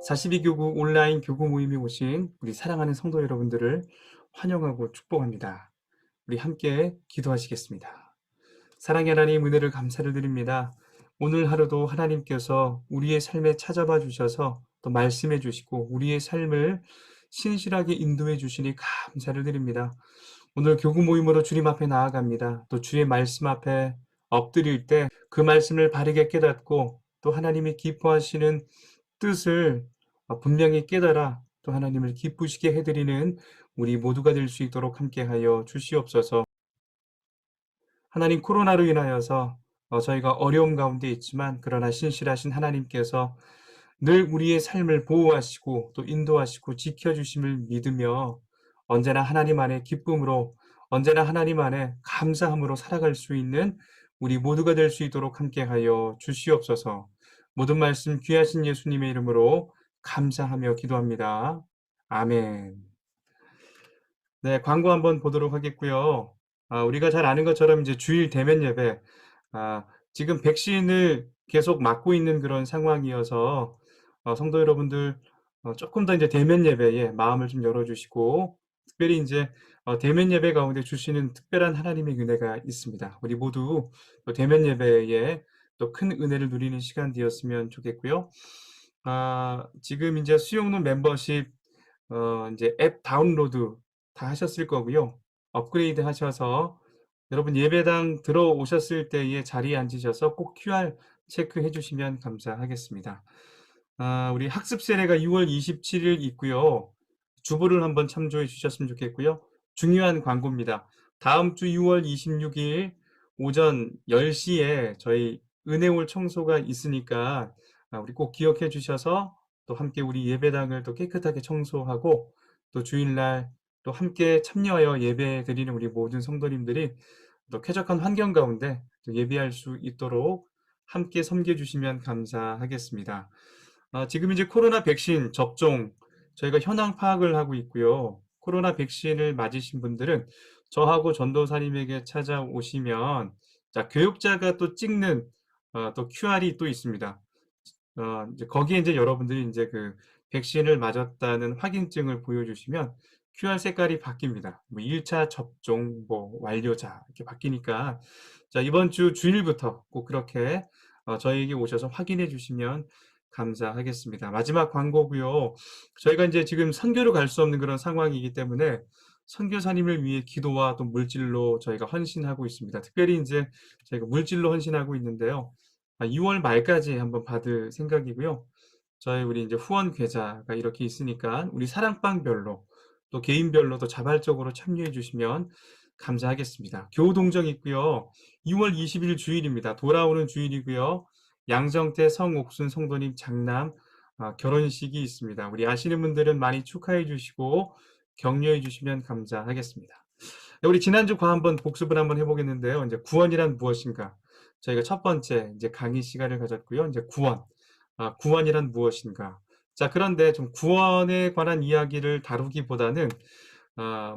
42교구 온라인 교구 모임에 오신 우리 사랑하는 성도 여러분들을 환영하고 축복합니다. 우리 함께 기도하시겠습니다. 사랑의 하나님 은혜를 감사를 드립니다. 오늘 하루도 하나님께서 우리의 삶에 찾아봐 주셔서 또 말씀해 주시고 우리의 삶을 신실하게 인도해 주시니 감사를 드립니다. 오늘 교구 모임으로 주님 앞에 나아갑니다. 또 주의 말씀 앞에 엎드릴 때 그 말씀을 바르게 깨닫고 또 하나님이 기뻐하시는 뜻을 분명히 깨달아 또 하나님을 기쁘시게 해드리는 우리 모두가 될 수 있도록 함께하여 주시옵소서. 하나님, 코로나로 인하여서 저희가 어려움 가운데 있지만 그러나 신실하신 하나님께서 늘 우리의 삶을 보호하시고 또 인도하시고 지켜주심을 믿으며 언제나 하나님 안에 기쁨으로 언제나 하나님 안에 감사함으로 살아갈 수 있는 우리 모두가 될 수 있도록 함께하여 주시옵소서. 모든 말씀 귀하신 예수님의 이름으로 감사하며 기도합니다. 아멘. 네, 광고 한번 보도록 하겠고요. 우리가 잘 아는 것처럼 이제 주일 대면 예배, 지금 백신을 계속 맞고 있는 그런 상황이어서 성도 여러분들 조금 더 이제 대면 예배에 마음을 좀 열어주시고 특별히 이제 대면 예배 가운데 주시는 특별한 하나님의 은혜가 있습니다. 우리 모두 또 대면 예배에 또 큰 은혜를 누리는 시간 되었으면 좋겠고요. 지금 이제 수용론 멤버십 인제 앱 다운로드 다 하셨을 거고요. 업그레이드 하셔서 여러분 예배당 들어오셨을 때에 자리에 앉으셔서 꼭 QR 체크해 주시면 감사하겠습니다. 우리 학습 세례가 6월 27일 있고요. 주보를 한번 참조해 주셨으면 좋겠고요. 중요한 광고입니다. 다음 주 6월 26일 오전 10시에 저희 은혜올 청소가 있으니까 우리 꼭 기억해 주셔서 또 함께 우리 예배당을 또 깨끗하게 청소하고 또 주일날 또 함께 참여하여 예배드리는 우리 모든 성도님들이 또 쾌적한 환경 가운데 또 예배할 수 있도록 함께 섬겨 주시면 감사하겠습니다. 지금 이제 코로나 백신 접종 저희가 현황 파악을 하고 있고요. 코로나 백신을 맞으신 분들은 저하고 전도사님에게 찾아오시면 자, 교육자가 또 찍는 또 QR이 또 있습니다. 이제 거기에 이제 여러분들이 인제 그 백신을 맞았다는 확인증을 보여주시면 QR 색깔이 바뀝니다. 뭐 1차 접종 뭐 완료자 이렇게 바뀌니까 자, 이번 주 주일부터 꼭 그렇게 저희에게 오셔서 확인해 주시면 감사하겠습니다. 마지막 광고고요. 저희가 인제 지금 선교를 갈 수 없는 그런 상황이기 때문에 선교사님을 위해 기도와 또 물질로 저희가 헌신하고 있습니다. 특별히 인제 저희가 물질로 헌신하고 있는데요. 6월 말까지 한번 받을 생각이고요. 저희 우리 인제 후원 계좌가 이렇게 있으니까 우리 사랑방별로 또 개인별로 또 자발적으로 참여해 주시면 감사하겠습니다. 교우 동정 있고요. 2월 20일 주일입니다. 돌아오는 주일이고요. 양정태 성옥순 성도님 장남 결혼식이 있습니다. 우리 아시는 분들은 많이 축하해 주시고 격려해 주시면 감사하겠습니다. 네, 우리 지난주 과 한번 복습을 한번 해 보겠는데요. 인제 구원이란 무엇인가? 저희가 첫 번째 인제 강의 시간을 가졌고요. 인제 구원. 구원이란 무엇인가? 자, 그런데 좀 구원에 관한 이야기를 다루기보다는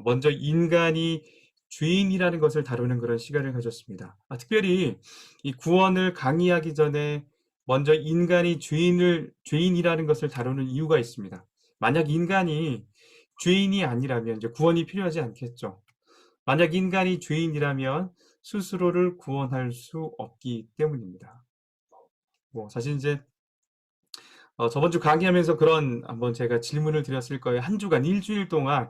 먼저 인간이 죄인이라는 것을 다루는 그런 시간을 가졌습니다. 특별히 이 구원을 강의하기 전에 먼저 인간이 죄인이라는 것을 다루는 이유가 있습니다. 만약 인간이 죄인이 아니라면 이제 구원이 필요하지 않겠죠. 만약 인간이 죄인이라면 스스로를 구원할 수 없기 때문입니다. 뭐 사실 인제 저번 주 강의하면서 그런 한번 제가 질문을 드렸을 거예요. 한 주간 일 주일 동안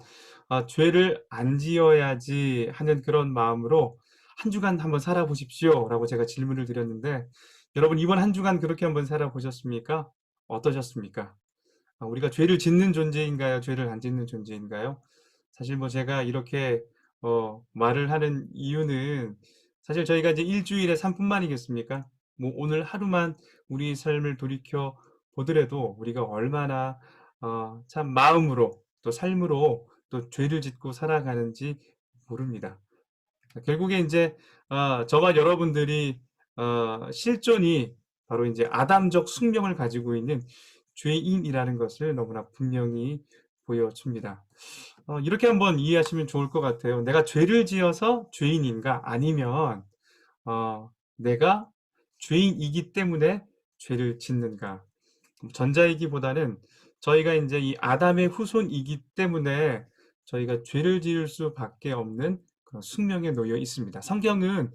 '죄를 안 지어야지.' 하는 그런 마음으로 "한 주간 한번 살아 보십시오."라고 제가 질문을 드렸는데 여러분 이번 한 주간 그렇게 한번 살아 보셨습니까? 어떠셨습니까? 우리가 죄를 짓는 존재인가요? 죄를 안 짓는 존재인가요? 사실 뭐 제가 이렇게 말을 하는 이유는 사실 저희가 이제 일 주일에 3 분만이겠습니까? 뭐 오늘 하루만 우리 삶을 돌이켜 보더라도 우리가 얼마나 참 마음으로 또 삶으로 또 죄를 짓고 살아가는지 모릅니다. 결국에 인제 저와 여러분들이 실존이 바로 인제 아담적 숙명을 가지고 있는 죄인이라는 것을 너무나 분명히 보여줍니다. 이렇게 한번 이해하시면 좋을 것 같아요. '내가 죄를 지어서 죄인인가? 아니면 내가 죄인이기 때문에 죄를 짓는가?' 전자이기보다는 저희가 인제 이 아담의 후손이기 때문에 저희가 죄를 지을 수밖에 없는 그런 숙명에 놓여 있습니다. 성경은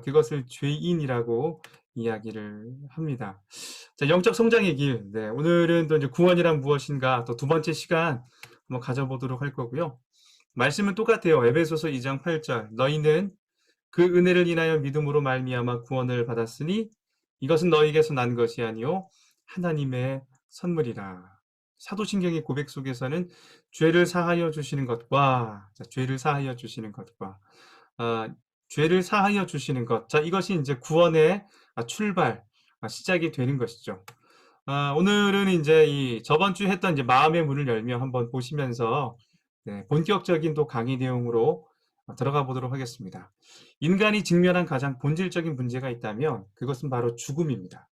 그것을 죄인이라고 이야기를 합니다. 자, 영적 성장의 길. 네, 오늘은 또 이제 구원이란 무엇인가 또 두 번째 시간 한번 가져보도록 할 거고요. 말씀은 똑같아요. 에베소서 2장 8 절. "너희는 그 은혜를 인하여 믿음으로 말미암아 구원을 받았으니 이것은 너희에게서 난 것이 아니요 하나님의 선물이라." 사도신경의 고백 속에서는 죄를 사하여 주시는 것과 죄를 사하여 주시는 것과 아 죄를 사하여 주시는 것. 자, 이것이 인제 구원의 출발 시작이 되는 것이죠. 오늘은 인제 이 저번 주에 했던 이제 마음의 문을 열며 한번 보시면서 네, 본격적인 또 강의 내용으로 들어가 보도록 하겠습니다. 인간이 직면한 가장 본질적인 문제가 있다면 그것은 바로 죽음입니다.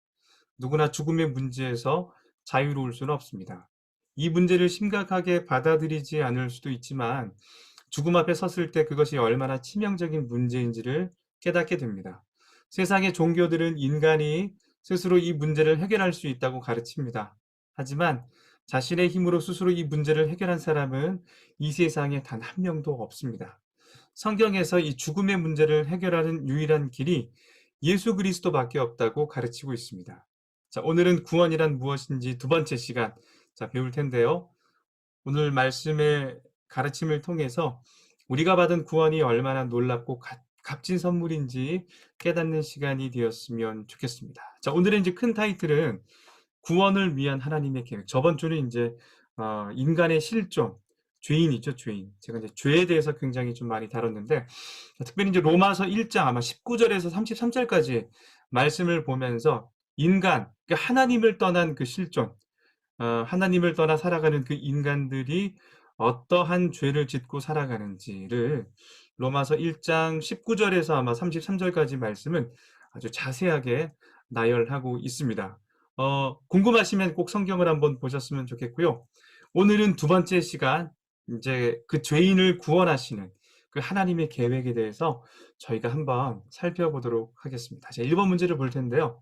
누구나 죽음의 문제에서 자유로울 수는 없습니다. 이 문제를 심각하게 받아들이지 않을 수도 있지만 죽음 앞에 섰을 때 그것이 얼마나 치명적인 문제인지를 깨닫게 됩니다. 세상의 종교들은 인간이 스스로 이 문제를 해결할 수 있다고 가르칩니다. 하지만 자신의 힘으로 스스로 이 문제를 해결한 사람은 이 세상에 단 한 명도 없습니다. 성경에서 이 죽음의 문제를 해결하는 유일한 길이 예수 그리스도밖에 없다고 가르치고 있습니다. 자, 오늘은 구원이란 무엇인지 두 번째 시간 배울 텐데요. 오늘 말씀의 가르침을 통해서 우리가 받은 구원이 얼마나 놀랍고 값진 선물인지 깨닫는 시간이 되었으면 좋겠습니다. 자, 오늘의 이제 큰 타이틀은 구원을 위한 하나님의 계획. 저번 주는 인제 인간의 실존, 죄인이죠, 죄인. 제가 이제 죄에 대해서 굉장히 좀 많이 다뤘는데 특별히 이제 로마서 1장 아마 19 절에서 33 절까지 말씀을 보면서 인간, 그러니까 하나님을 떠난 그 실존, 하나님을 떠나 살아가는 그 인간들이 어떠한 죄를 짓고 살아가는지를 로마서 1장 19 절에서 아마 33 절까지 말씀은 아주 자세하게 나열하고 있습니다. 궁금하시면 꼭 성경을 한번 보셨으면 좋겠고요. 오늘은 두 번째 시간 인제 그 죄인을 구원하시는 그 하나님의 계획에 대해서 저희가 한번 살펴보도록 하겠습니다. 자, 1번 문제를 볼 텐데요.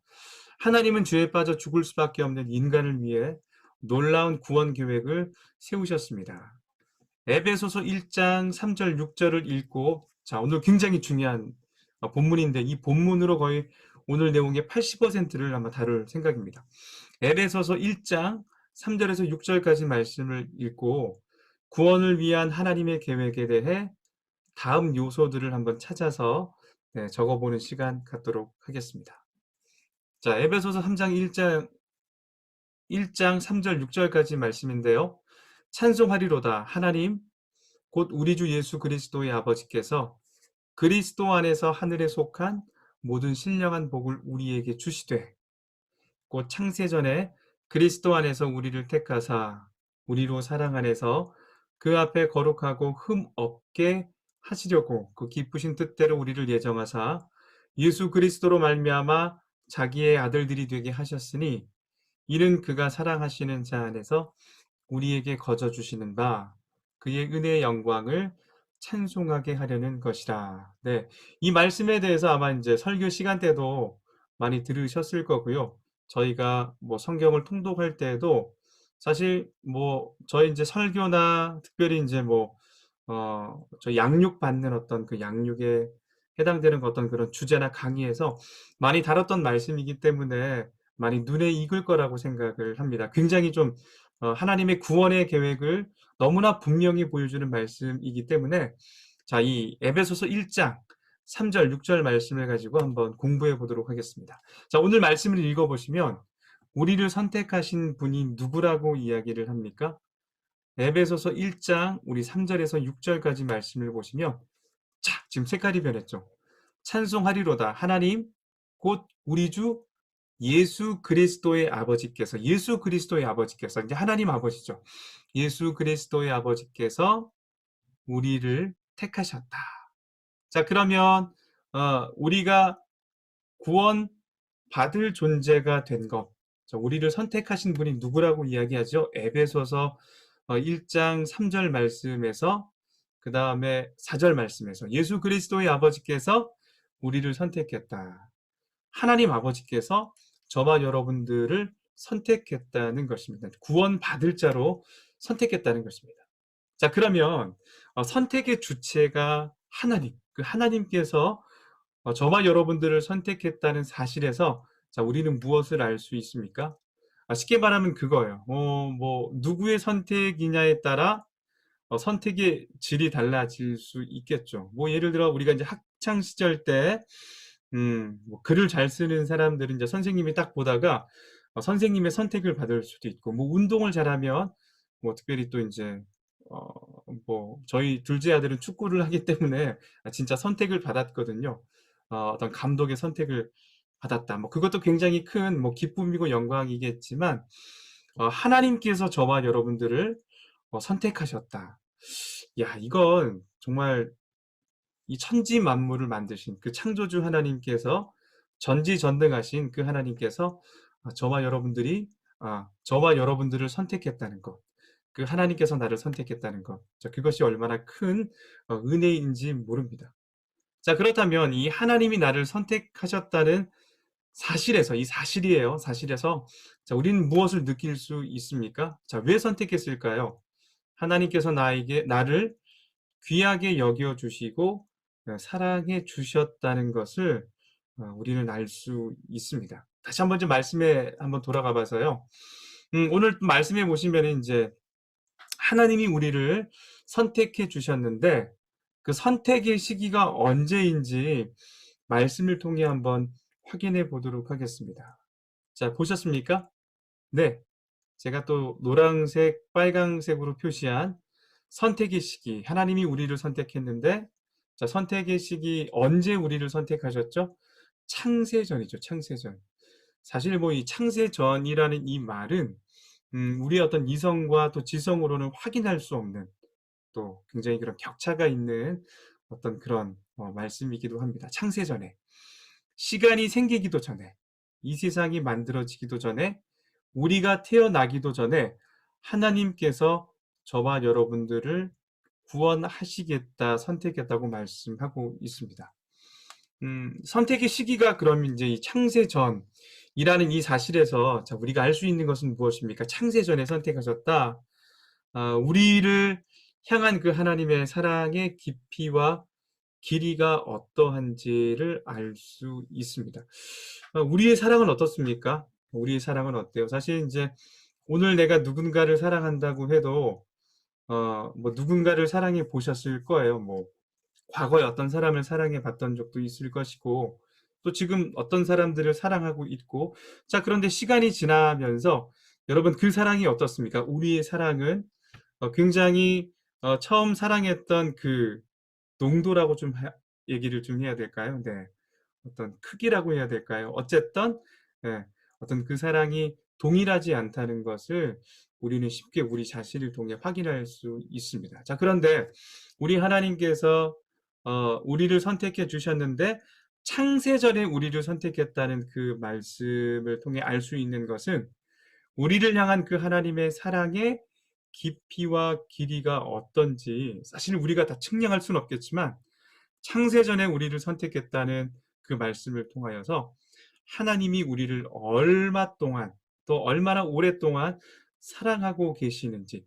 하나님은 죄에 빠져 죽을 수밖에 없는 인간을 위해 놀라운 구원 계획을 세우셨습니다. 에베소서 1장 3절 6 절을 읽고 자, 오늘 굉장히 중요한 본문인데 이 본문으로 거의 오늘 내용의 80%를 아마 다룰 생각입니다. 에베소서 1장 3 절에서 6 절까지 말씀을 읽고 구원을 위한 하나님의 계획에 대해 다음 요소들을 한번 찾아서 네, 적어 보는 시간 갖도록 하겠습니다. 자, 에베소서 3장 1장 1장 3절 6 절까지 말씀인데요. 찬송하리로다 하나님 곧 우리 주 예수 그리스도의 아버지께서 그리스도 안에서 하늘에 속한 모든 신령한 복을 우리에게 주시되 곧 창세전에 그리스도 안에서 우리를 택하사 우리로 사랑 안에서 그 앞에 거룩하고 흠 없게 하시려고 그 기쁘신 뜻대로 우리를 예정하사 예수 그리스도로 말미암아 자기의 아들들이 되게 하셨으니 이는 그가 사랑하시는 자 안에서 우리에게 거저 주시는 바 그의 은혜의 영광을 찬송하게 하려는 것이라. 네. 이 말씀에 대해서 아마 이제 설교 시간 때도 많이 들으셨을 거고요. 저희가 뭐 성경을 통독할 때에도 사실 뭐 저희 인제 설교나 특별히 인제 뭐 저희 양육 받는 어떤 그 양육에 해당되는 어떤 그런 주제나 강의에서 많이 다뤘던 말씀이기 때문에 많이 눈에 익을 거라고 생각을 합니다. 굉장히 좀 하나님의 구원의 계획을 너무나 분명히 보여주는 말씀이기 때문에 자, 이 에베소서 1장 3절 6절 말씀을 가지고 한번 공부해 보도록 하겠습니다. 자, 오늘 말씀을 읽어 보시면 우리를 선택하신 분이 누구라고 이야기를 합니까? 에베소서 1장 우리 3 절에서 6 절까지 말씀을 보시면 자, 지금 색깔이 변했죠. 찬송하리로다 하나님 곧 우리 주 예수 그리스도의 아버지께서 예수 그리스도의 아버지께서 이제 하나님 아버지죠. 예수 그리스도의 아버지께서 우리를 택하셨다. 자, 그러면 우리가 구원받을 존재가 된 것. 자, 우리를 선택하신 분이 누구라고 이야기하죠? 에베소서 1장 3절 말씀에서 그다음에 4절 말씀에서 예수 그리스도의 아버지께서 우리를 선택했다. 하나님 아버지께서 저와 여러분들을 선택했다는 것입니다. 구원받을 자로 선택했다는 것입니다. 자, 그러면 선택의 주체가 하나님, 그 하나님께서 저와 여러분들을 선택했다는 사실에서 자, 우리는 무엇을 알 수 있습니까? 쉽게 말하면 그거예요. 뭐 누구의 선택이냐에 따라 선택의 질이 달라질 수 있겠죠. 뭐 예를 들어 우리가 이제 학창 시절 때 뭐 글을 잘 쓰는 사람들은 이제 선생님이 딱 보다가 선생님의 선택을 받을 수도 있고, 뭐 운동을 잘하면 뭐 특별히 또 인제 어 뭐 저희 둘째 아들은 축구를 하기 때문에 진짜 선택을 받았거든요. 어떤 감독의 선택을 받았다. 뭐 그것도 굉장히 큰 뭐 기쁨이고 영광이겠지만 하나님께서 저와 여러분들을 선택하셨다. 야, 이건 정말 이 천지 만물을 만드신 그 창조주 하나님께서, 전지전능하신 그 하나님께서 저와 여러분들을 선택했다는 것, 그 하나님께서 나를 선택했다는 것, 자, 그것이 얼마나 큰 은혜인지 모릅니다. 자, 그렇다면 이 하나님이 나를 선택하셨다는 사실에서, 이 사실이에요. 사실에서 자, 우리는 무엇을 느낄 수 있습니까? 자, 왜 선택했을까요? 하나님께서 나를 귀하게 여겨 주시고 사랑해 주셨다는 것을 우리는 알 수 있습니다. 다시 한번 좀 말씀에 한번 돌아가 봐서요. 오늘 말씀에 보시면은 인제 하나님이 우리를 선택해 주셨는데 그 선택의 시기가 언제인지 말씀을 통해 한번 확인해 보도록 하겠습니다. 자, 보셨습니까? 네. 제가 또 노란색, 빨강색으로 표시한 선택의 시기, 하나님이 우리를 선택했는데 자, 선택의 시기 언제 우리를 선택하셨죠? 창세전이죠, 창세전. 사실 뭐 이 창세전이라는 이 말은 우리의 어떤 이성과 또 지성으로는 확인할 수 없는, 또 굉장히 그런 격차가 있는 어떤 그런 말씀이기도 합니다. 창세전에, 시간이 생기기도 전에, 이 세상이 만들어지기도 전에, 우리가 태어나기도 전에 하나님께서 저와 여러분들을 구원하시겠다, 선택했다고 말씀하고 있습니다. 선택의 시기가 그럼 인제 이 창세전이라는 이 사실에서 자, 우리가 알 수 있는 것은 무엇입니까? 창세전에 선택하셨다. 우리를 향한 그 하나님의 사랑의 깊이와 길이가 어떠한지를 알 수 있습니다. 우리의 사랑은 어떻습니까? 우리의 사랑은 어때요? 사실 인제 오늘 내가 누군가를 사랑한다고 해도 뭐 누군가를 사랑해 보셨을 거예요. 뭐 과거에 어떤 사람을 사랑해 봤던 적도 있을 것이고, 또 지금 어떤 사람들을 사랑하고 있고, 자, 그런데 시간이 지나면서 여러분 그 사랑이 어떻습니까? 우리의 사랑은 굉장히 처음 사랑했던 그 농도라고 좀 얘기를 좀 해야 될까요? 네. 어떤 크기라고 해야 될까요? 어쨌든 예, 어떤 그 사랑이 동일하지 않다는 것을 우리는 쉽게 우리 자신을 통해 확인할 수 있습니다. 자, 그런데 우리 하나님께서 우리를 선택해 주셨는데 창세전에 우리를 선택했다는 그 말씀을 통해 알 수 있는 것은 우리를 향한 그 하나님의 사랑의 깊이와 길이가 어떤지 사실 우리가 다 측량할 수는 없겠지만 창세전에 우리를 선택했다는 그 말씀을 통하여서 하나님이 우리를 얼마 동안, 또 얼마나 오랫동안 사랑하고 계시는지,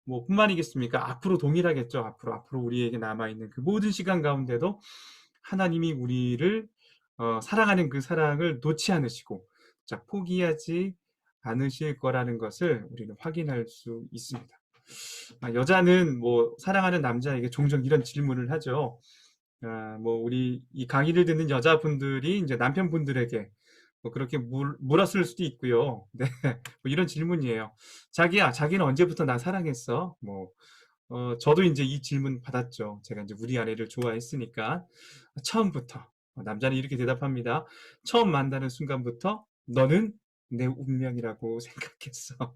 뭐 뿐만이겠습니까? 앞으로 동일하겠죠. 앞으로 우리에게 남아 있는 그 모든 시간 가운데도 하나님이 우리를 사랑하는 그 사랑을 놓지 않으시고 자, 포기하지 않으실 거라는 것을 우리는 확인할 수 있습니다. 여자는 뭐 사랑하는 남자에게 종종 이런 질문을 하죠. 뭐 우리 이 강의를 듣는 여자분들이 인제 남편분들에게 뭐 그렇게 물었을 수도 있고요. 네. 뭐 이런 질문이에요. "자기야, 자기는 언제부터 나 사랑했어?" 뭐 저도 인제 이 질문 받았죠. 제가 인제 우리 아내를 좋아했으니까. 처음부터. 남자는 이렇게 대답합니다. "처음 만나는 순간부터 너는 내 운명이라고 생각했어."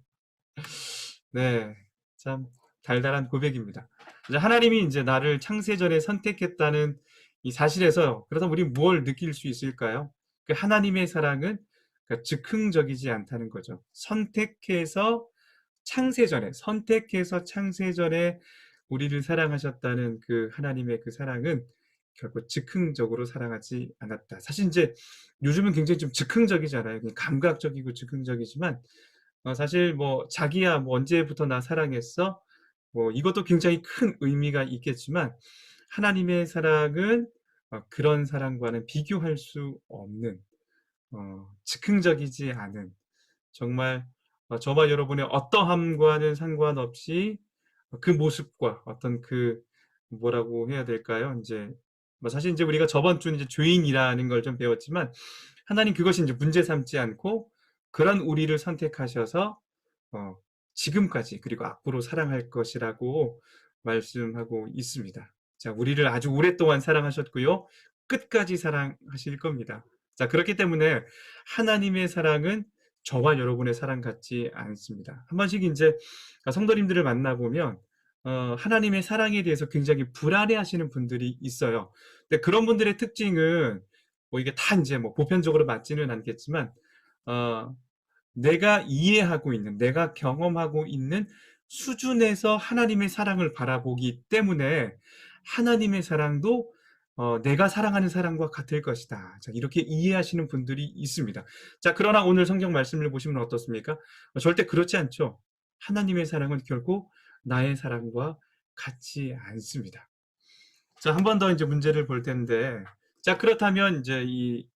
네. 참 달달한 고백입니다. 이제 하나님이 인제 나를 창세전에 선택했다는 이 사실에서 그렇다면 우리는 무엇을 느낄 수 있을까요? 그 하나님의 사랑은 즉흥적이지 않다는 거죠. 선택해서 창세전에 우리를 사랑하셨다는 그 하나님의 그 사랑은 결코 즉흥적으로 사랑하지 않았다. 사실 인제 요즘은 굉장히 좀 즉흥적이잖아요. 그냥 감각적이고 즉흥적이지만 사실 뭐 "자기야 뭐 언제부터 나 사랑했어?" 뭐 이것도 굉장히 큰 의미가 있겠지만 하나님의 사랑은 그런 사랑과는 비교할 수 없는 즉흥적이지 않은 정말 저와 여러분의 어떠함과는 상관없이 그 모습과 어떤 그 뭐라고 해야 될까요? 인제 뭐 사실 인제 우리가 저번 주는 이제 죄인이라는 걸 좀 배웠지만 하나님 그것이 인제 문제 삼지 않고 그런 우리를 선택하셔서 어 지금까지 그리고 앞으로 사랑할 것이라고 말씀하고 있습니다. 자, 우리를 아주 오랫동안 사랑하셨고요. 끝까지 사랑하실 겁니다. 자, 그렇기 때문에 하나님의 사랑은 저와 여러분의 사랑 같지 않습니다. 한 번씩 인제 성도님들을 만나 보면 하나님의 사랑에 대해서 굉장히 불안해하시는 분들이 있어요. 근데 그런 분들의 특징은 뭐 이게 다 인제 뭐 보편적으로 맞지는 않겠지만 어 내가 이해하고 있는 내가 경험하고 있는 수준에서 하나님의 사랑을 바라보기 때문에 하나님의 사랑도 '내가 사랑하는 사랑과 같을 것이다.' 자, 이렇게 이해하시는 분들이 있습니다. 자, 그러나 오늘 성경 말씀을 보시면 어떻습니까? 절대 그렇지 않죠. 하나님의 사랑은 결코 나의 사랑과 같지 않습니다. 자, 한 번 더 인제 문제를 볼 텐데 자, 그렇다면 인제 이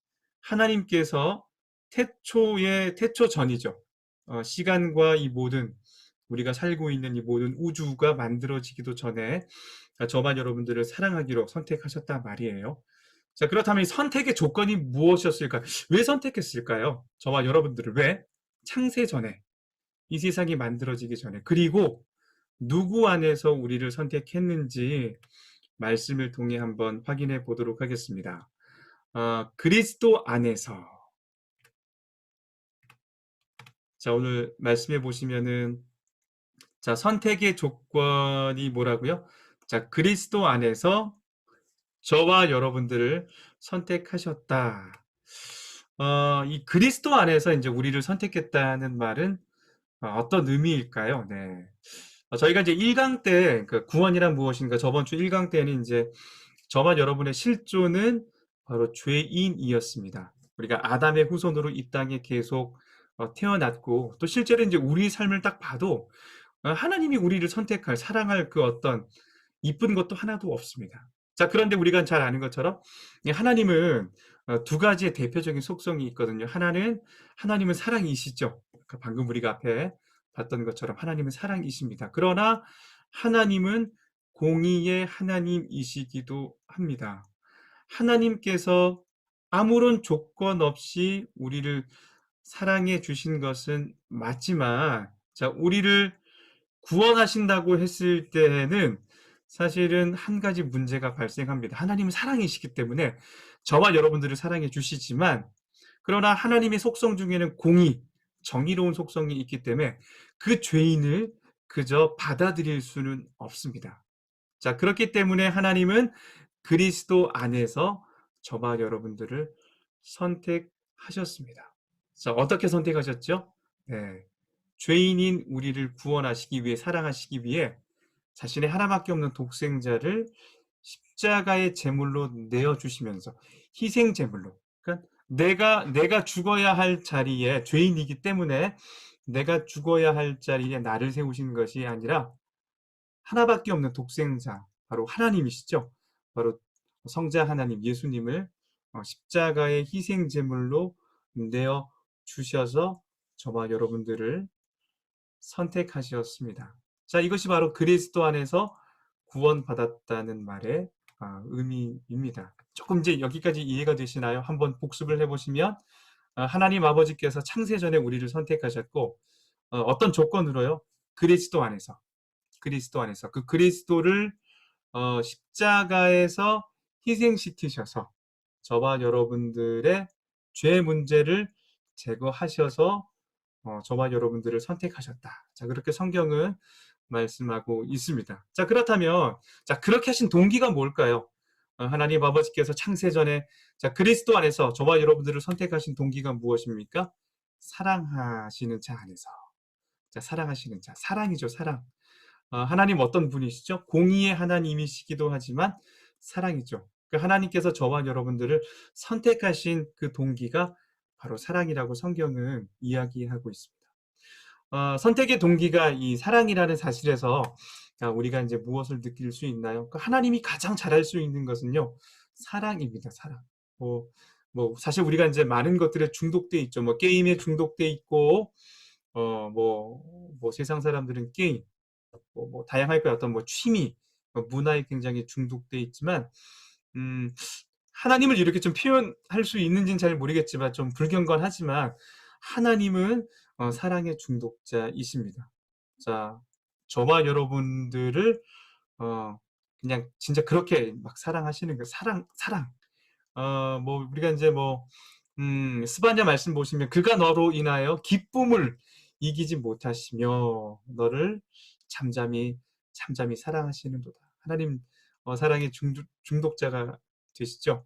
하나님께서 태초 전이죠. 시간과 이 모든 우리가 살고 있는 이 모든 우주가 만들어지기도 전에 저만 여러분들을 사랑하기로 선택하셨단 말이에요. 자, 그렇다면 이 선택의 조건이 무엇이었을까요? 왜 선택했을까요? 저와 여러분들을 왜? 창세 전에, 이 세상이 만들어지기 전에, 그리고 누구 안에서 우리를 선택했는지 말씀을 통해 한번 확인해 보도록 하겠습니다. 그리스도 안에서. 자, 오늘 말씀해 보시면은 자, 선택의 조건이 뭐라고요? 자, 그리스도 안에서 저와 여러분들을 선택하셨다. 이 그리스도 안에서 인제 우리를 선택했다는 말은 어떤 의미일까요? 네. 저희가 이제 1강 때 그 구원이란 무엇인가 저번 주 1강 때는 인제 저와 여러분의 실존은 바로 죄인이었습니다. 우리가 아담의 후손으로 이 땅에 계속 태어났고 또 실제로 인제 우리 삶을 딱 봐도 하나님이 우리를 선택할 사랑할 그 어떤 이쁜 것도 하나도 없습니다. 자, 그런데 우리가 잘 아는 것처럼 이 하나님은 두 가지의 대표적인 속성이 있거든요. 하나님은 사랑이시죠. 방금 우리가 앞에 봤던 것처럼 하나님은 사랑이십니다. 그러나 하나님은 공의의 하나님이시기도 합니다. 하나님께서 아무런 조건 없이 우리를 사랑해 주신 것은 맞지만 자, 우리를 구원하신다고 했을 때에는 사실은 한 가지 문제가 발생합니다. 하나님은 사랑이시기 때문에 저와 여러분들을 사랑해 주시지만 그러나 하나님의 속성 중에는 공의, 정의로운 속성이 있기 때문에 그 죄인을 그저 받아들일 수는 없습니다. 자, 그렇기 때문에 하나님은 그리스도 안에서 저와 여러분들을 선택하셨습니다. 자, 어떻게 선택하셨죠? 네. 죄인인 우리를 구원하시기 위해 사랑하시기 위해 자신의 하나밖에 없는 독생자를 십자가의 제물로 내어 주시면서 희생 제물로 그러니까 내가 죽어야 할 자리에 죄인이기 때문에 내가 죽어야 할 자리에 나를 세우신 것이 아니라 하나밖에 없는 독생자 바로 하나님이시죠. 바로 성자 하나님 예수님을 십자가의 희생 제물로 내어 주셔서 저와 여러분들을 선택하셨습니다. 자, 이것이 바로 그리스도 안에서 구원받았다는 말의 의미입니다. 조금 이제 여기까지 이해가 되시나요? 한번 복습을 해 보시면 하나님 아버지께서 창세전에 우리를 선택하셨고 어떤 조건으로요? 그리스도 안에서. 그리스도 안에서. 그 그리스도를 십자가에서 희생시키셔서 저와 여러분들의 죄 문제를 제거하셔서 저와 여러분들을 선택하셨다. 자, 그렇게 성경은 말씀하고 있습니다. 자, 그렇다면 자, 그렇게 하신 동기가 뭘까요? 하나님 아버지께서 창세전에 자, 그리스도 안에서 저와 여러분들을 선택하신 동기가 무엇입니까? 사랑하시는 자 안에서. 자, 사랑하시는 자. 사랑이죠, 사랑. 하나님 어떤 분이시죠? 공의의 하나님이시기도 하지만 사랑이죠. 그 하나님께서 저와 여러분들을 선택하신 그 동기가 바로 사랑이라고 성경은 이야기하고 있습니다. 선택의 동기가 이 사랑이라는 사실에서 우리가 이제 무엇을 느낄 수 있나요? 그 하나님이 가장 잘할 수 있는 것은요, 사랑입니다. 사랑. 뭐, 사실 우리가 이제 많은 것들에 중독돼 있죠. 뭐 게임에 중독돼 있고, 세상 사람들은 게임, 다양할 거예요. 어떤 취미, 문화에 굉장히 중독돼 있지만, 음, 하나님을 이렇게 좀 표현할 수 있는지는 잘 모르겠지만 좀 불경건하지만 하나님은 사랑의 중독자이십니다. 자, 저와 여러분들을 그냥 진짜 그렇게 막 사랑하시는 그 사랑. 우리가 이제 스바냐 말씀 보시면 그가 너로 인하여 기쁨을 이기지 못하시며 너를 잠잠히 사랑하시는도다. 하나님 사랑의 중독자가 되시죠.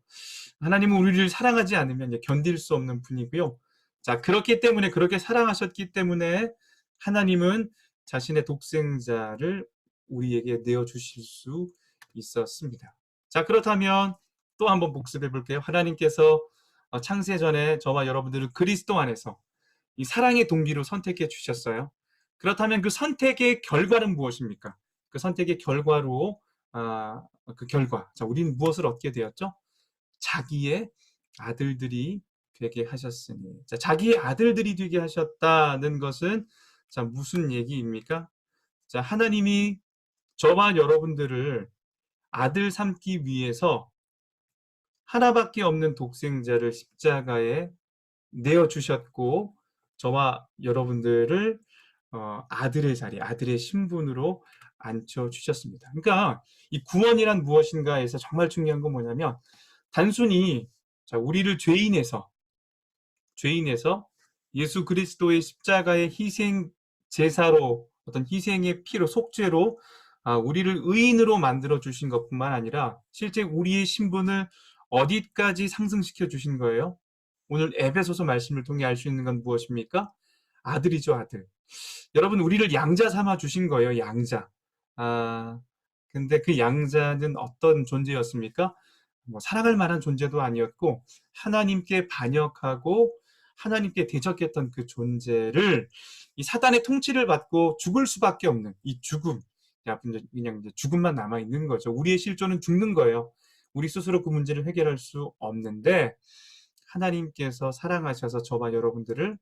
하나님은 우리를 사랑하지 않으면 이제 견딜 수 없는 분이고요. 자, 그렇기 때문에 그렇게 사랑하셨기 때문에 하나님은 자신의 독생자를 우리에게 내어 주실 수 있었습니다. 자, 그렇다면 또 한번 복습해 볼게요. 하나님께서 창세 전에 저와 여러분들을 그리스도 안에서 이 사랑의 동기로 선택해 주셨어요. 그렇다면 그 선택의 결과는 무엇입니까? 그 선택의 결과로 그 결과. 자, 우리는 무엇을 얻게 되었죠? 자기의 아들들이 되게 하셨으니. 자, 자기의 아들들이 되게 하셨다는 것은 자, 무슨 얘기입니까? 자, 하나님이 저와 여러분들을 아들 삼기 위해서 하나밖에 없는 독생자를 십자가에 내어 주셨고 저와 여러분들을 아들의 자리, 아들의 신분으로 앉혀 주셨습니다. 그러니까 이 구원이란 무엇인가에서 정말 중요한 건 뭐냐면 단순히 자, 우리를 죄인에서 예수 그리스도의 십자가의 희생 제사로 어떤 희생의 피로 속죄로 우리를 의인으로 만들어 주신 것뿐만 아니라 실제 우리의 신분을 어디까지 상승시켜 주신 거예요? 오늘 에베소서 말씀을 통해 알 수 있는 건 무엇입니까? 아들이죠, 아들. 여러분, 우리를 양자 삼아 주신 거예요, 양자. 근데 그 양자는 어떤 존재였습니까? 사랑할 만한 존재도 아니었고 하나님께 반역하고 하나님께 대적했던 그 존재를 이 사단의 통치를 받고 죽을 수밖에 없는 이 죽음, 그냥 이제 죽음만 남아 있는 거죠. 우리의 실존은 죽는 거예요. 우리 스스로 그 문제를 해결할 수 없는데 하나님께서 사랑하셔서 저와 여러분들을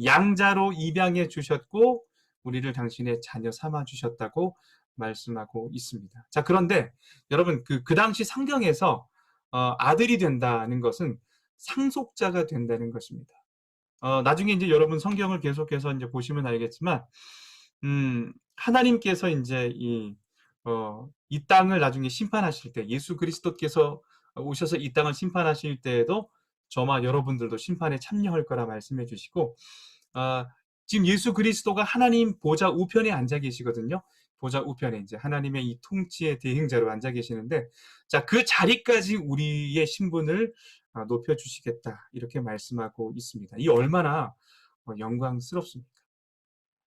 양자로 입양해 주셨고 우리를 당신의 자녀 삼아 주셨다고 말씀하고 있습니다. 자, 그런데 여러분 그 당시 성경에서 아들이 된다는 것은 상속자가 된다는 것입니다. 나중에 이제 여러분 성경을 계속해서 이제 보시면 알겠지만 하나님께서 이제 이 땅을 나중에 심판하실 때 예수 그리스도께서 오셔서 이 땅을 심판하실 때에도 저와 여러분들도 심판에 참여할 거라 말씀해 주시고 지금 예수 그리스도가 하나님 보좌 우편에 앉아 계시거든요. 보좌 우편에 이제 하나님의 이 통치의 대행자로 앉아 계시는데 자, 그 자리까지 우리의 신분을 높여 주시겠다 이렇게 말씀하고 있습니다. 이 얼마나 영광스럽습니까?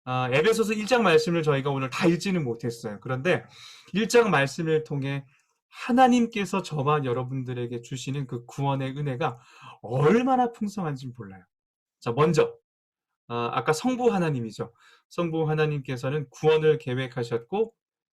에베소서 1장 말씀을 저희가 오늘 다 읽지는 못했어요. 그런데 1장 말씀을 통해 하나님께서 저와 여러분들에게 주시는 그 구원의 은혜가 얼마나 풍성한지 몰라요. 자, 먼저 아까 성부 하나님이죠. 성부 하나님께서는 구원을 계획하셨고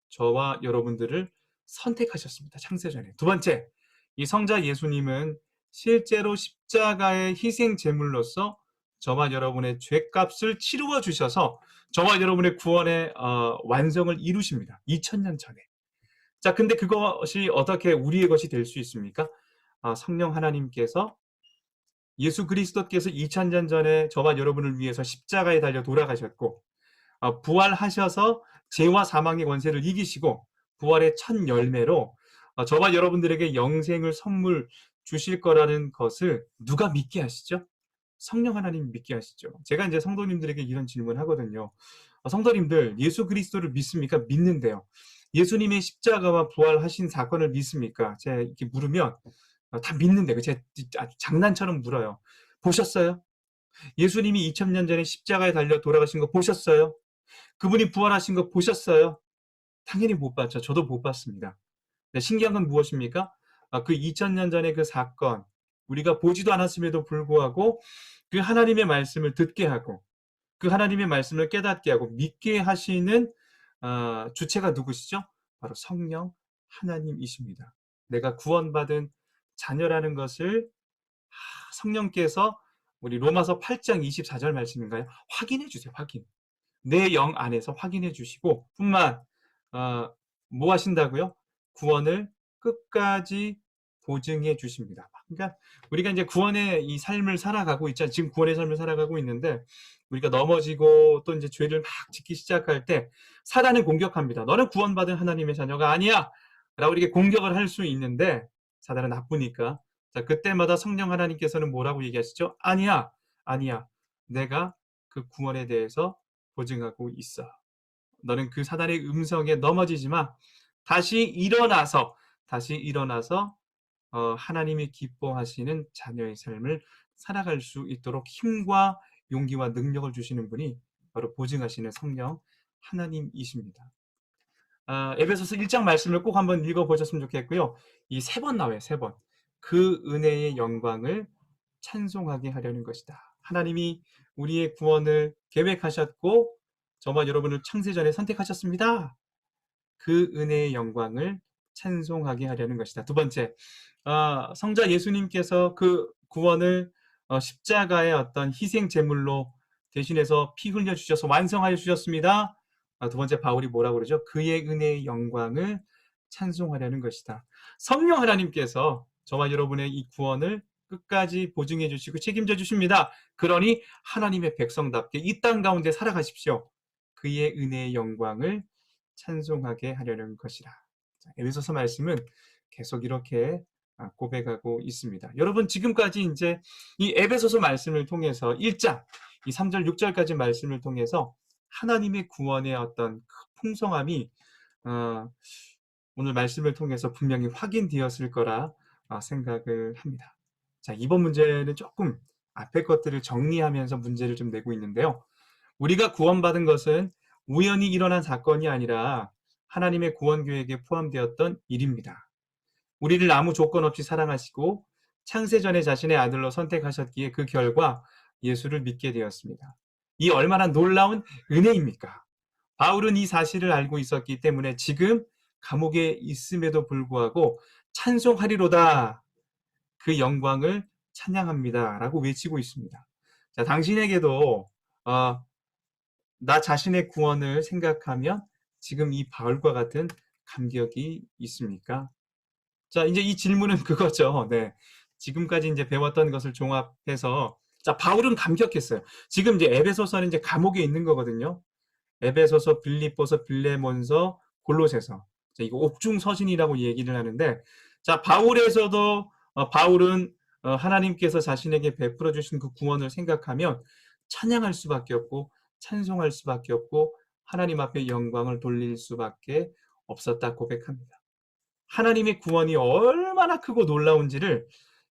저와 여러분들을 선택하셨습니다. 창세전에. 두 번째, 이 성자 예수님은 실제로 십자가의 희생 제물로서 저와 여러분의 죄값을 치루어 주셔서 저와 여러분의 구원의 완성을 이루십니다. 2000년 전에. 자, 근데 그것이 어떻게 우리의 것이 될 수 있습니까? 성령 하나님께서 예수 그리스도께서 2000년 전에 저와 여러분을 위해서 십자가에 달려 돌아가셨고 부활하셔서 죄와 사망의 권세를 이기시고 부활의 첫 열매로 저와 여러분들에게 영생을 선물 주실 거라는 것을 누가 믿게 하시죠? 성령 하나님 믿게 하시죠. 제가 이제 성도님들에게 이런 질문을 하거든요. 성도님들 예수 그리스도를 믿습니까? 믿는데요. 예수님의 십자가와 부활하신 사건을 믿습니까? 제가 이렇게 물으면 다 믿는데 제가 장난처럼 물어요. 보셨어요? 예수님이 2000년 전에 십자가에 달려 돌아가신 거 보셨어요? 그분이 부활하신 거 보셨어요? 당연히 못 봤죠. 저도 못 봤습니다. 신기한 건 무엇입니까? 그 2000년 전의 그 사건, 우리가 보지도 않았음에도 불구하고 그 하나님의 말씀을 듣게 하고 그 하나님의 말씀을 깨닫게 하고 믿게 하시는 주체가 누구시죠? 바로 성령 하나님이십니다. 내가 구원받은 자녀라는 것을 성령께서 우리 로마서 8장 24절 말씀인가요? 확인해 주세요. 확인. 내 영 안에서 확인해 주시고 뿐만 뭐 하신다고요? 구원을 끝까지 보증해 주십니다. 그러니까 우리가 이제 구원의 이 삶을 살아가고 있잖아요. 지금 구원의 삶을 살아가고 있는데 우리가 넘어지고 또 이제 죄를 막 짓기 시작할 때 사단은 공격합니다. 너는 구원받은 하나님의 자녀가 아니야. 라고 이렇게 공격을 할 수 있는데 사단은 나쁘니까. 자, 그때마다 성령 하나님께서는 뭐라고 얘기하시죠? 아니야. 아니야. 내가 그 구원에 대해서 보증하고 있어. 너는 그 사단의 음성에 넘어지지 마. 다시 일어나서 하나님이 기뻐하시는 자녀의 삶을 살아갈 수 있도록 힘과 용기와 능력을 주시는 분이 바로 보증하시는 성령 하나님이십니다. 에베소서 1장 말씀을 꼭 한번 읽어보셨으면 좋겠고요. 이 세 번 나와요. 세 번. 그 은혜의 영광을 찬송하게 하려는 것이다. 하나님이 우리의 구원을 계획하셨고 저와 여러분을 창세전에 선택하셨습니다. 그 은혜의 영광을 찬송하게 하려는 것이다. 두 번째, 성자 예수님께서 그 구원을 십자가의 어떤 희생 제물로 대신해서 피 흘려 주셔서 완성하여 주셨습니다. 두 번째 바울이 뭐라고 그러죠? 그의 은혜의 영광을 찬송하려는 것이다. 성령 하나님께서 저와 여러분의 이 구원을 끝까지 보증해 주시고 책임져 주십니다. 그러니 하나님의 백성답게 이 땅 가운데 살아가십시오. 그의 은혜의 영광을 찬송하게 하려는 것이라. 에베소서 말씀은 계속 이렇게 고백하고 있습니다. 여러분 지금까지 이제 이 에베소서 말씀을 통해서 1장 이 3절 6절까지 말씀을 통해서 하나님의 구원의 어떤 풍성함이 오늘 말씀을 통해서 분명히 확인되었을 거라 생각을 합니다. 자, 이번 문제는 조금 앞에 것들을 정리하면서 문제를 좀 내고 있는데요. 우리가 구원받은 것은 우연히 일어난 사건이 아니라 하나님의 구원 계획에 포함되었던 일입니다. 우리를 아무 조건 없이 사랑하시고 창세전에 자신의 아들로 선택하셨기에 그 결과 예수를 믿게 되었습니다. 이 얼마나 놀라운 은혜입니까? 바울은 이 사실을 알고 있었기 때문에 지금 감옥에 있음에도 불구하고 찬송하리로다. 그 영광을 찬양합니다. 라고 외치고 있습니다. 자, 당신에게도 나 자신의 구원을 생각하면 지금 이 바울과 같은 감격이 있습니까? 자, 이제 이 질문은 그거죠. 네. 지금까지 이제 배웠던 것을 종합해서 자, 바울은 감격했어요. 지금 이제 에베소서는 이제 감옥에 있는 거거든요. 에베소서, 빌립보서, 빌레몬서, 골로새서. 자, 이거 옥중 서신이라고 얘기를 하는데 자, 바울은 하나님께서 자신에게 베풀어 주신 그 구원을 생각하면 찬양할 수밖에 없고 찬송할 수밖에 없고 하나님 앞에 영광을 돌릴 수밖에 없었다 고백합니다. 하나님의 구원이 얼마나 크고 놀라운지를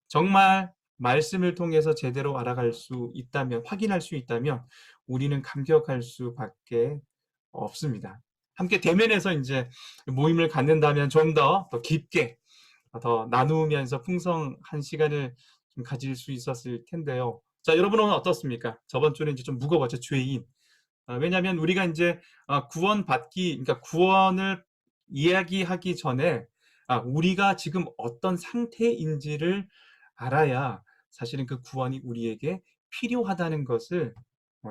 정말 말씀을 통해서 제대로 알아갈 수 있다면, 확인할 수 있다면 우리는 감격할 수밖에 없습니다. 함께 대면해서 이제 모임을 갖는다면 좀 더 깊게 더 나누면서 풍성한 시간을 좀 가질 수 있었을 텐데요. 자, 여러분은 어떻습니까? 저번 주는 이제 좀 무거웠죠, 죄인. 왜냐하면 우리가 이제 그러니까 구원을 이야기하기 전에 우리가 지금 어떤 상태인지를 알아야 사실은 그 구원이 우리에게 필요하다는 것을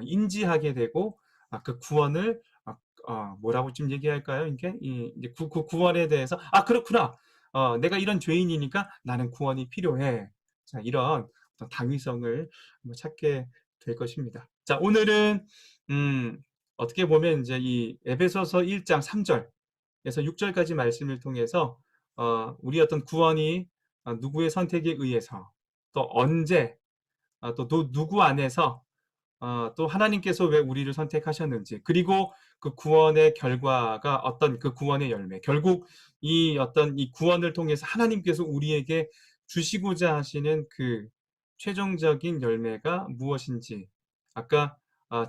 인지하게 되고 그 구원을 뭐라고 좀 얘기할까요? 이게 이제 그 구원에 대해서 그렇구나. 내가 이런 죄인이니까 나는 구원이 필요해. 자, 이런 어떤 당위성을 찾게 될 것입니다. 자, 오늘은 어떻게 보면 이제 이 에베소서 1장 3절에서 6절까지 말씀을 통해서 우리 어떤 구원이 누구의 선택에 의해서 또 언제 또 누구 안에서 또 하나님께서 왜 우리를 선택하셨는지 그리고 그 구원의 결과가 어떤 그 구원의 열매 결국 이 어떤 이 구원을 통해서 하나님께서 우리에게 주시고자 하시는 그 최종적인 열매가 무엇인지 아까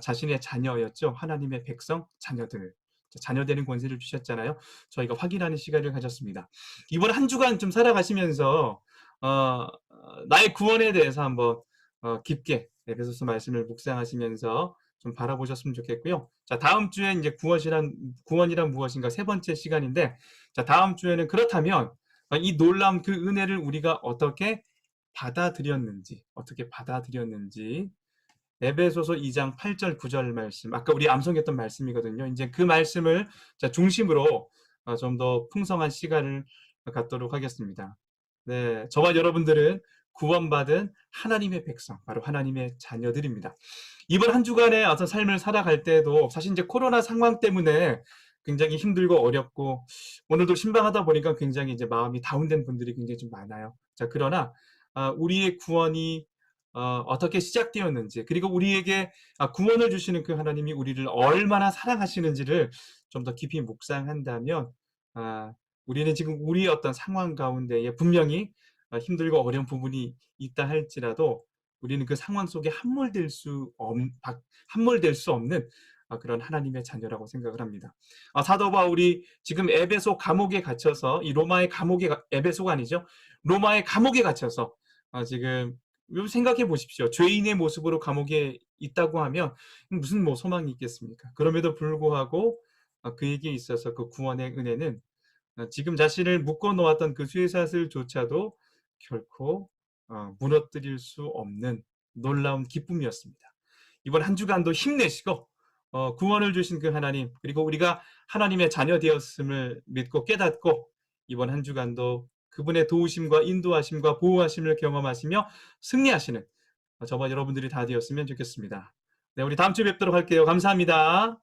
자신의 자녀였죠. 하나님의 백성 자녀들. 자녀 되는 권세를 주셨잖아요. 저희가 확인하는 시간을 가졌습니다. 이번 한 주간 좀 살아가시면서 나의 구원에 대해서 한번 깊게 에베소서 말씀을 묵상하시면서 좀 바라보셨으면 좋겠고요. 자, 다음 주에 이제 구원이란 무엇인가 세 번째 시간인데, 자, 다음 주에는 그렇다면 이 놀라운 그 은혜를 우리가 어떻게 받아들였는지 에베소서 2장 8절 9절 말씀, 아까 우리 암송했던 말씀이거든요. 이제 그 말씀을 중심으로 좀 더 풍성한 시간을 갖도록 하겠습니다. 네, 저와 여러분들은 구원받은 하나님의 백성, 바로 하나님의 자녀들입니다. 이번 한 주간의 어떤 삶을 살아갈 때도 사실 이제 코로나 상황 때문에 굉장히 힘들고 어렵고, 오늘도 신방하다 보니까 굉장히 이제 마음이 다운된 분들이 굉장히 좀 많아요. 자, 그러나 우리의 구원이 어떻게 시작되었는지, 그리고 우리에게 구원을 주시는 그 하나님이 우리를 얼마나 사랑하시는지를 좀 더 깊이 묵상한다면, 우리는 지금 우리의 어떤 상황 가운데에 분명히 힘들고 어려운 부분이 있다 할지라도 우리는 그 상황 속에 함몰될 수 없는 그런 하나님의 자녀라고 생각을 합니다. 사도 바울이 지금 에베소 감옥에 갇혀서, 이 로마의 감옥에, 에베소가 아니죠, 로마의 감옥에 갇혀서 지금 생각해 보십시오. 죄인의 모습으로 감옥에 있다고 하면 무슨 뭐 소망이 있겠습니까? 그럼에도 불구하고 그에게 있어서 그 구원의 은혜는 지금 자신을 묶어 놓았던 그 쇠사슬조차도 결코 무너뜨릴 수 없는 놀라운 기쁨이었습니다. 이번 한 주간도 힘내시고 구원을 주신 그 하나님, 그리고 우리가 하나님의 자녀 되었음을 믿고 깨닫고 이번 한 주간도 그분의 도우심과 인도하심과 보호하심을 경험하시며 승리하시는 저와 여러분들이 다 되었으면 좋겠습니다. 네, 우리 다음 주에 뵙도록 할게요. 감사합니다.